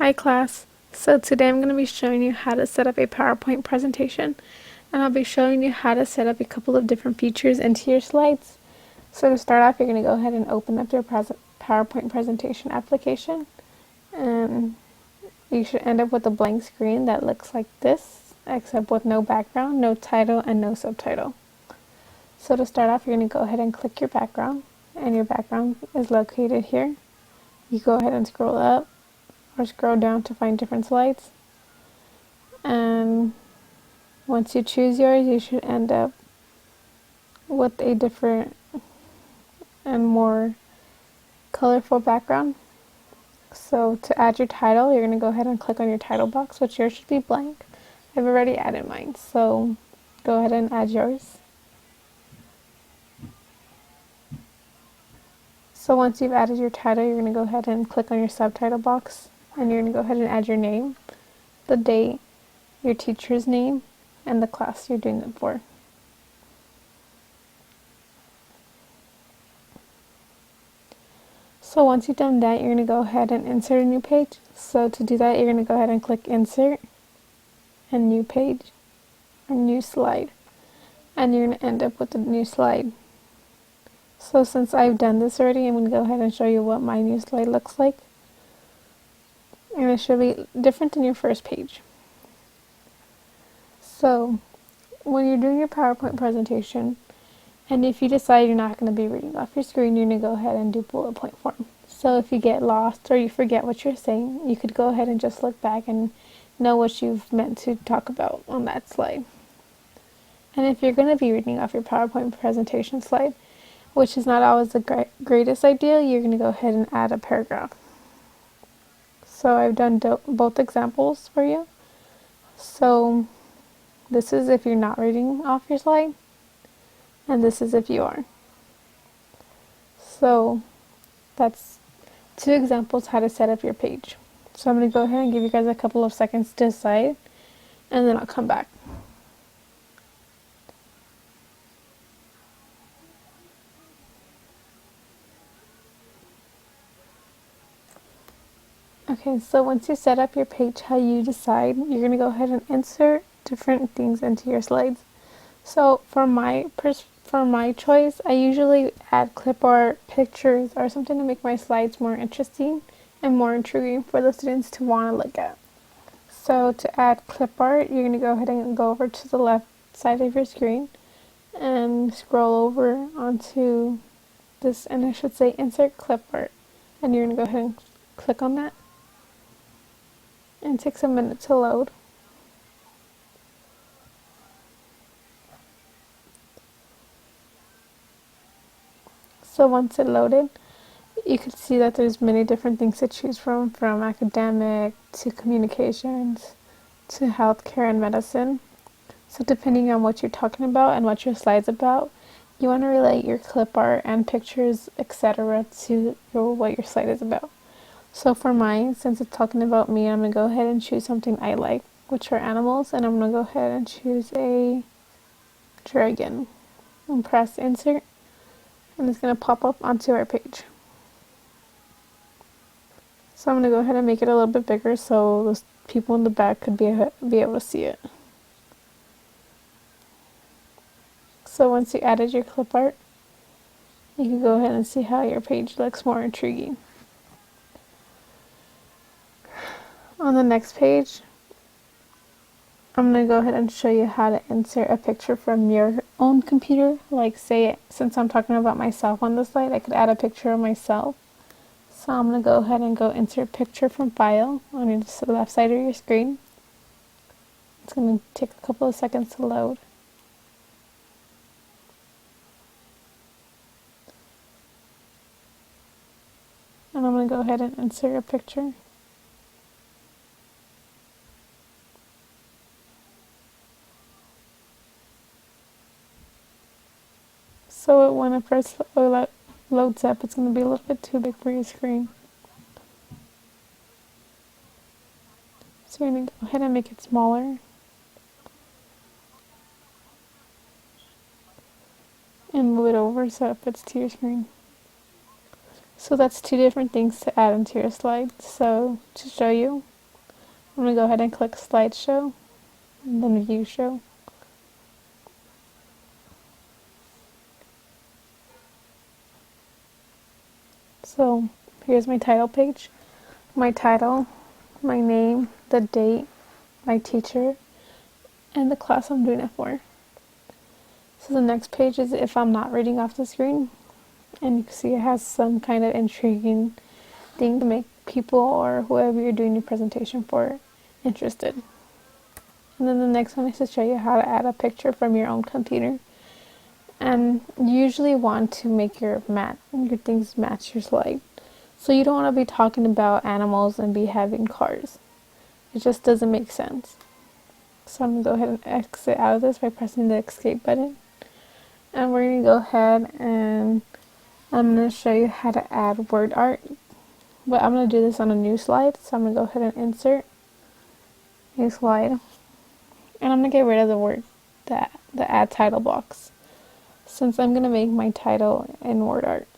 Hi class. So today I'm going to be showing you how to set up a PowerPoint presentation, and I'll be showing you how to set up a couple of different features into your slides. So to start off, you're going to go ahead and open up your PowerPoint presentation application, and you should end up with a blank screen that looks like this, except with no background, no title, and no subtitle. So to start off, you're going to go ahead and click your background, and your background is located here. You go ahead and scroll up or scroll down to find different slides, and once you choose yours, you should end up with a different and more colorful background. So to add your title, you're going to go ahead and click on your title box, which yours should be blank. I've already added mine, so go ahead and add yours. So once you've added your title, you're going to go ahead and click on your subtitle box, and you're going to go ahead and add your name, the date, your teacher's name, and the class you're doing it for. So once you've done that, you're going to go ahead and insert a new page. So to do that, you're going to go ahead and click Insert and New Page or New Slide, and you're going to end up with a new slide. So since I've done this already, I'm going to go ahead and show you what my new slide looks like. And it should be different than your first page. So when you're doing your PowerPoint presentation, and if you decide you're not going to be reading off your screen, you're going to go ahead and do bullet point form. So if you get lost or you forget what you're saying, you could go ahead and just look back and know what you've meant to talk about on that slide. And if you're going to be reading off your PowerPoint presentation slide, which is not always the greatest idea, you're going to go ahead and add a paragraph. So I've done both examples for you. So this is if you're not reading off your slide, and this is if you are. So that's two examples how to set up your page. So I'm going to go ahead and give you guys a couple of seconds to decide, and then I'll come back. Okay, so once you set up your page how you decide, you're going to go ahead and insert different things into your slides. So for my choice, I usually add clip art, pictures, or something to make my slides more interesting and more intriguing for the students to want to look at. So to add clip art, you're going to go ahead and go over to the left side of your screen and scroll over onto this, and I should say insert clip art, and you're going to go ahead and click on that, and it takes a minute to load. So once it loaded, you can see that there's many different things to choose from academic to communications to healthcare and medicine. So depending on what you're talking about and what your slide's about, you want to relate your clip art and pictures, etc. to what your slide is about. So for mine, since it's talking about me, I'm going to go ahead and choose something I like, which are animals, and I'm going to go ahead and choose a dragon and press insert, and it's going to pop up onto our page. So I'm going to go ahead and make it a little bit bigger so those people in the back could be able to see it. So once you added your clip art, you can go ahead and see how your page looks more intriguing. On the next page, I'm going to go ahead and show you how to insert a picture from your own computer. Like say, since I'm talking about myself on the slide, I could add a picture of myself. So I'm going to go ahead and go insert picture from file on your left side of your screen. It's going to take a couple of seconds to load. And I'm going to go ahead and insert a picture. So when it first loads up, it's going to be a little bit too big for your screen. So you're going to go ahead and make it smaller. And move it over so it fits to your screen. So that's two different things to add into your slide. So to show you, I'm going to go ahead and click slideshow and then view show. So here's my title page. My title, my name, the date, my teacher, and the class I'm doing it for. So the next page is if I'm not reading off the screen, and you can see it has some kind of intriguing thing to make people or whoever you're doing your presentation for interested. And then the next one is to show you how to add a picture from your own computer. And you usually want to make your things match your slide. So you don't want to be talking about animals and be having cars. It just doesn't make sense. So I'm going to go ahead and exit out of this by pressing the escape button. And we're going to go ahead and I'm going to show you how to add word art. But I'm going to do this on a new slide. So I'm going to go ahead and insert new slide. And I'm going to get rid of the add title box, since I'm going to make my title in word art.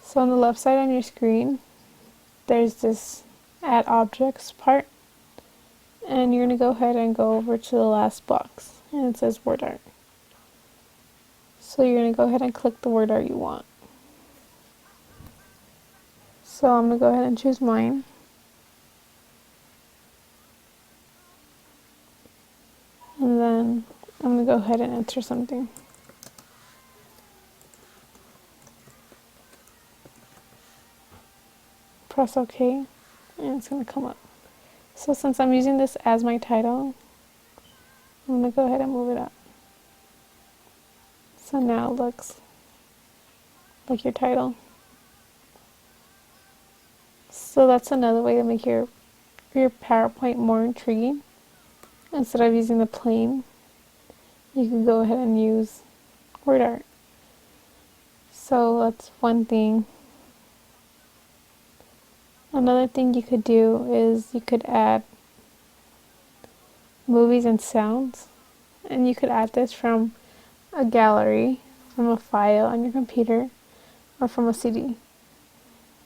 So on the left side on your screen, there's this add objects part. And you're going to go ahead and go over to the last box. And it says word art. So you're going to go ahead and click the word art you want. So I'm going to go ahead and choose mine. And then I'm going to go ahead and enter something. Press OK, and it's going to come up. So since I'm using this as my title, I'm going to go ahead and move it up. So now it looks like your title. So that's another way to make your PowerPoint more intriguing. Instead of using the plain, you can go ahead and use word art. So that's one thing. Another thing you could do is you could add movies and sounds. And you could add this from a gallery, from a file on your computer, or from a CD.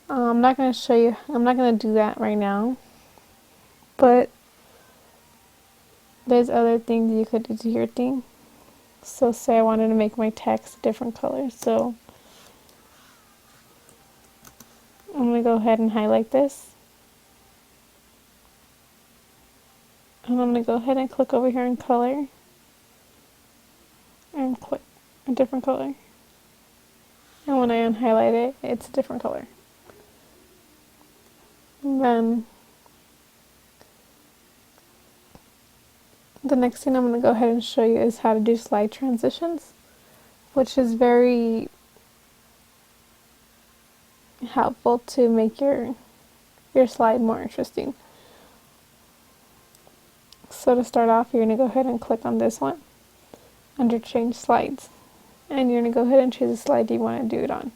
I'm not going to do that right now. But there's other things you could do to your thing. So say I wanted to make my text a different color. So I'm going to go ahead and highlight this. And I'm going to go ahead and click over here in color. And click a different color. And when I unhighlight it, it's a different color. And then the next thing I'm going to go ahead and show you is how to do slide transitions, which is very helpful to make your slide more interesting. So to start off, you're going to go ahead and click on this one under change slides, and you're going to go ahead and choose a slide you want to do it on.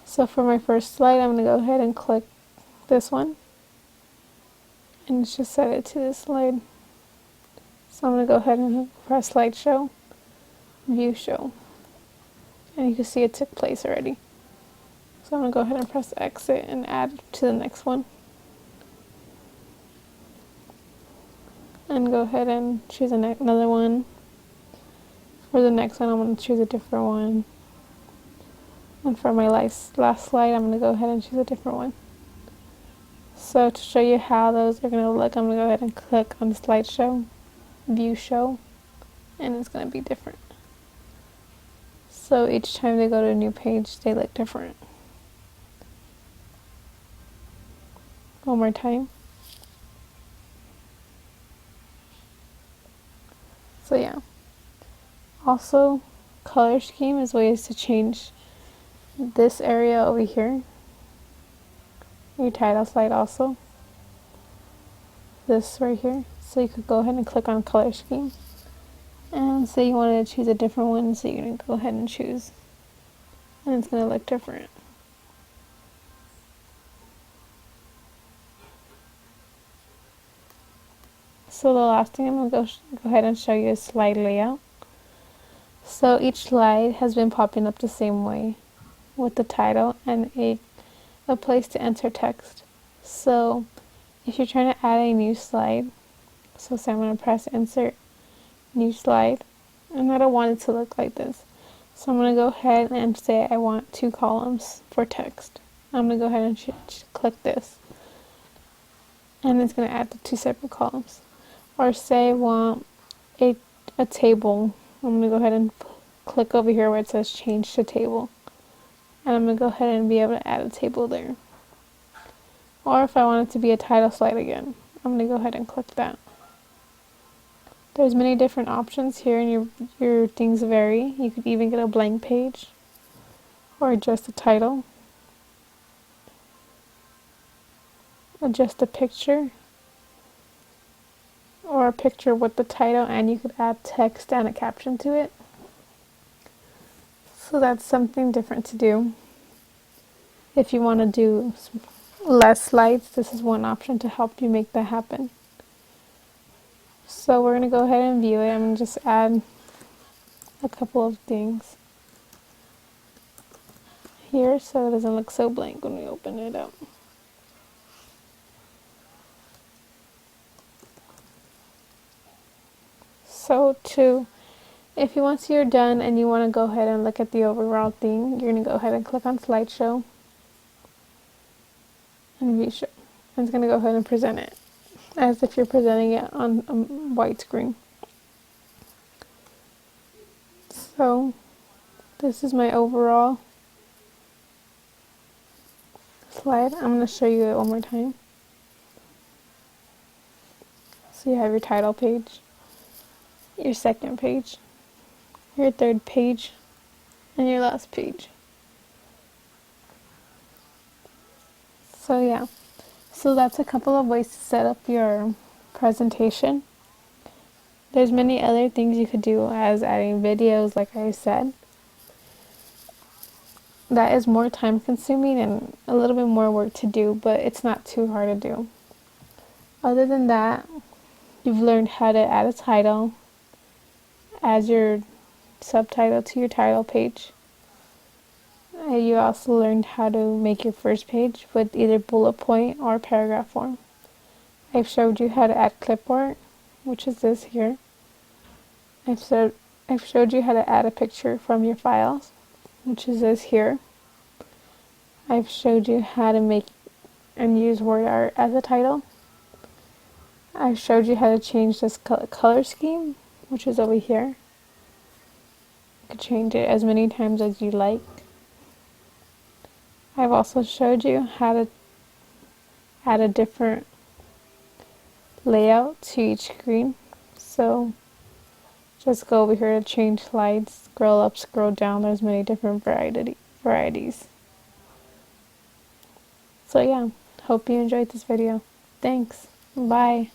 So for my first slide, I'm going to go ahead and click this one and just set it to this slide. So I'm going to go ahead and press slideshow, view show, and you can see it took place already. So I'm going to go ahead and press exit and add to the next one. And go ahead and choose another one. For the next one, I'm going to choose a different one. And for my last slide, I'm going to go ahead and choose a different one. So to show you how those are going to look, I'm going to go ahead and click on the slideshow, view show, and it's going to be different. So each time they go to a new page, they look different. One more time. So yeah. Also, color scheme is ways to change this area over here. Your title slide also. This right here. So you could go ahead and click on color scheme. And say you wanted to choose a different one, so you're going to go ahead and choose. And it's going to look different. So the last thing I'm going to go ahead and show you is slide layout. So each slide has been popping up the same way with the title and a place to enter text. So if you're trying to add a new slide, so say I'm going to press insert new slide, and I don't want it to look like this. So I'm going to go ahead and say I want 2 columns for text. I'm going to go ahead and click this, and it's going to add the 2 separate columns. Or say I want a table. I'm going to go ahead and click over here where it says change to table, and I'm going to go ahead and be able to add a table there. Or if I want it to be a title slide again, I'm going to go ahead and click that. There's many different options here, and your things vary. You could even get a blank page or just a title, or just a picture, or a picture with the title, and you could add text and a caption to it. So that's something different to do. If you want to do less slides, this is one option to help you make that happen. So we're going to go ahead and view it. I'm going to just add a couple of things here so it doesn't look so blank when we open it up. So if once you're done and you want to go ahead and look at the overall thing, you're going to go ahead and click on slideshow and view show. And it's going to go ahead and present it as if you're presenting it on a white screen. So this is my overall slide. I'm going to show you it one more time. So you have your title page, your second page, your third page, and your last page. So yeah, so that's a couple of ways to set up your presentation. There's many other things you could do, as adding videos, like I said. That is more time consuming and a little bit more work to do, but it's not too hard to do. Other than that, you've learned how to add a title as your subtitle to your title page. You also learned how to make your first page with either bullet point or paragraph form. I've showed you how to add clipboard, which is this here. I've showed you how to add a picture from your files, which is this here. I've showed you how to make and use word art as a title. I've showed you how to change this color scheme, which is over here. You can change it as many times as you like. I've also showed you how to add a different layout to each screen. So just go over here to change slides, scroll up, scroll down. There's many different varieties. So yeah, hope you enjoyed this video. Thanks. Bye.